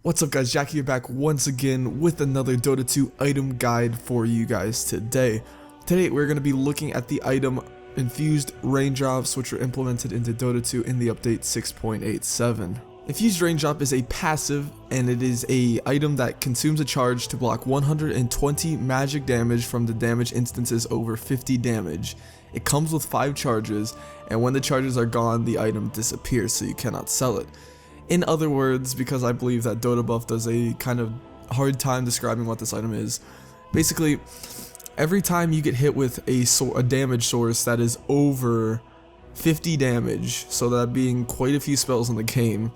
What's up guys, Jack here back once again with another Dota 2 item guide for you guys today. Today we're going to be looking at the item Infused Raindrops, which were implemented into Dota 2 in the update 6.87. Infused Raindrop is a passive, and it is a item that consumes a charge to block 120 magic damage from the damage instances over 50 damage. It comes with 5 charges, and when the charges are gone, the item disappears, so you cannot sell it. In other words, because I believe that Dota Buff does a kind of hard time describing what this item is, basically, every time you get hit with a damage source that is over 50 damage, so that being quite a few spells in the game,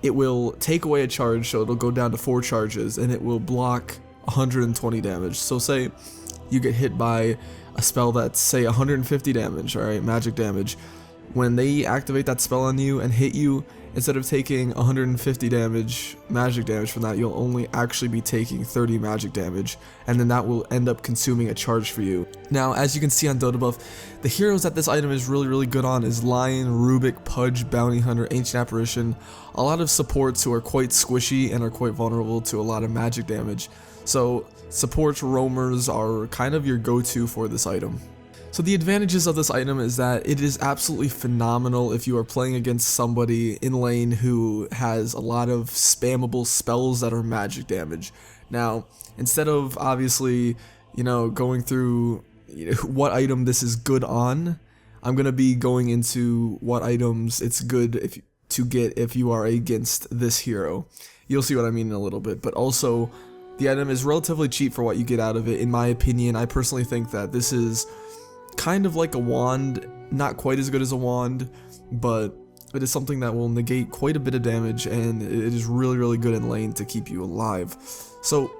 it will take away a charge, so it'll go down to 4 charges, and it will block 120 damage. So say you get hit by a spell that's, say, 150 damage, alright, magic damage. When they activate that spell on you and hit you, instead of taking 150 damage, magic damage from that, you'll only actually be taking 30 magic damage, and then that will end up consuming a charge for you. Now, as you can see on Dota Buff, the heroes that this item is really good on is Lion, Rubik, Pudge, Bounty Hunter, Ancient Apparition, a lot of supports who are quite squishy and are quite vulnerable to a lot of magic damage. So, supports, roamers are kind of your go-to for this item. So the advantages of this item is that it is absolutely phenomenal if you are playing against somebody in lane who has a lot of spammable spells that are magic damage. Now, instead of obviously, going through what item this is good on, I'm going to be going into what items it's good to get if you are against this hero. You'll see what I mean in a little bit, but also the item is relatively cheap for what you get out of it. In my opinion, I personally think that this is kind of like a wand, not quite as good as a wand, but it is something that will negate quite a bit of damage, and it is really good in lane to keep you alive. So,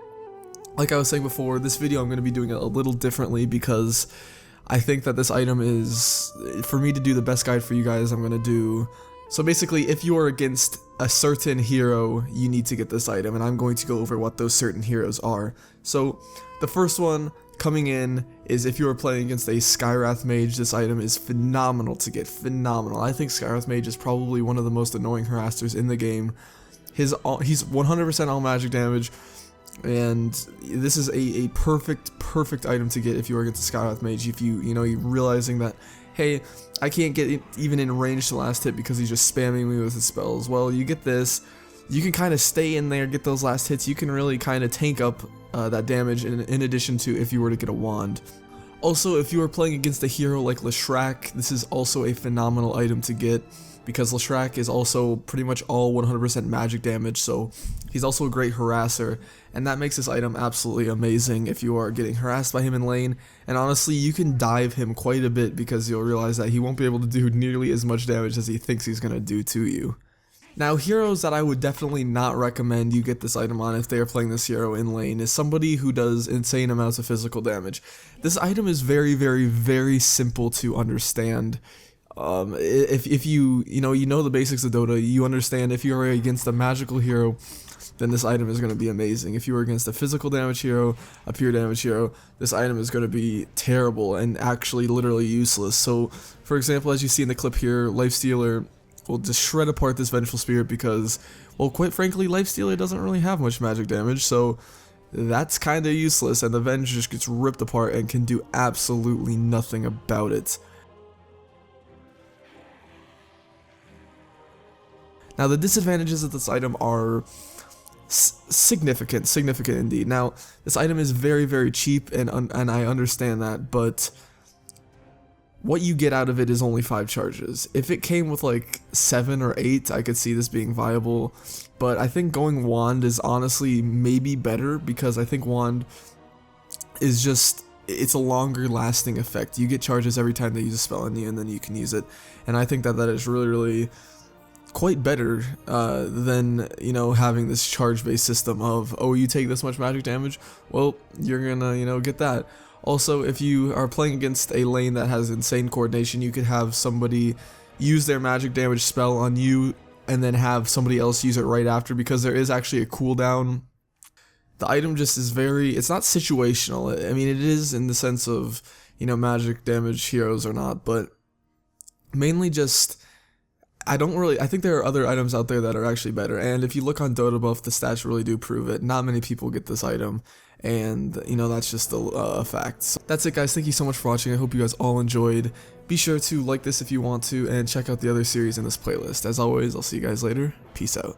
like I was saying before, this video I'm going to be doing it a little differently because I think that this item is, for me to do the best guide for you guys, I'm going to do. So basically, if you are against a certain hero, you need to get this item, and I'm going to go over what those certain heroes are. So, the first one coming in is if you are playing against a Skywrath Mage, this item is phenomenal to get, phenomenal. I think Skywrath Mage is probably one of the most annoying harassers in the game. He's 100% all magic damage, and this is a perfect item to get if you are against a Skywrath Mage. If you're realizing that, hey, I can't get even in range to last hit because he's just spamming me with his spells. Well, you get this. You can kind of stay in there, get those last hits. You can really kind of tank up that damage in addition to if you were to get a wand. Also, if you are playing against a hero like Leshrac, this is also a phenomenal item to get because Leshrac is also pretty much all 100% magic damage, so he's also a great harasser, and that makes this item absolutely amazing if you are getting harassed by him in lane. And honestly, you can dive him quite a bit because you'll realize that he won't be able to do nearly as much damage as he thinks he's going to do to you. Now, heroes that I would definitely not recommend you get this item on if they are playing this hero in lane is somebody who does insane amounts of physical damage. This item is very simple to understand. If you know the basics of Dota, you understand if you are against a magical hero, then this item is going to be amazing. If you are against a physical damage hero, a pure damage hero, this item is going to be terrible and actually literally useless. So, for example, as you see in the clip here, Lifestealer will just shred apart this Vengeful Spirit because, well, quite frankly, Lifestealer doesn't really have much magic damage, so that's kind of useless, and the Venge just gets ripped apart and can do absolutely nothing about it. Now, the disadvantages of this item are significant indeed. Now, this item is very cheap, and I understand that, but what you get out of it is only 5 charges. If it came with like 7 or 8, I could see this being viable, but I think going Wand is honestly maybe better because I think Wand is just, it's a longer lasting effect. You get charges every time they use a spell on you, and then you can use it, and I think that is really quite better than having this charge based system of, oh, you take this much magic damage, well, you're gonna get that. Also, if you are playing against a lane that has insane coordination, you could have somebody use their magic damage spell on you and then have somebody else use it right after, because there is actually a cooldown. The item just is it's not situational. I mean, it is in the sense of, magic damage heroes or not, but mainly just I think there are other items out there that are actually better, and if you look on Dota Buff, the stats really do prove it. Not many people get this item, and you know, that's just a fact. So that's it, guys. Thank you so much for watching. I hope you guys all enjoyed. Be sure to like this if you want to, and check out the other series in this playlist. As always, I'll see you guys later. Peace out.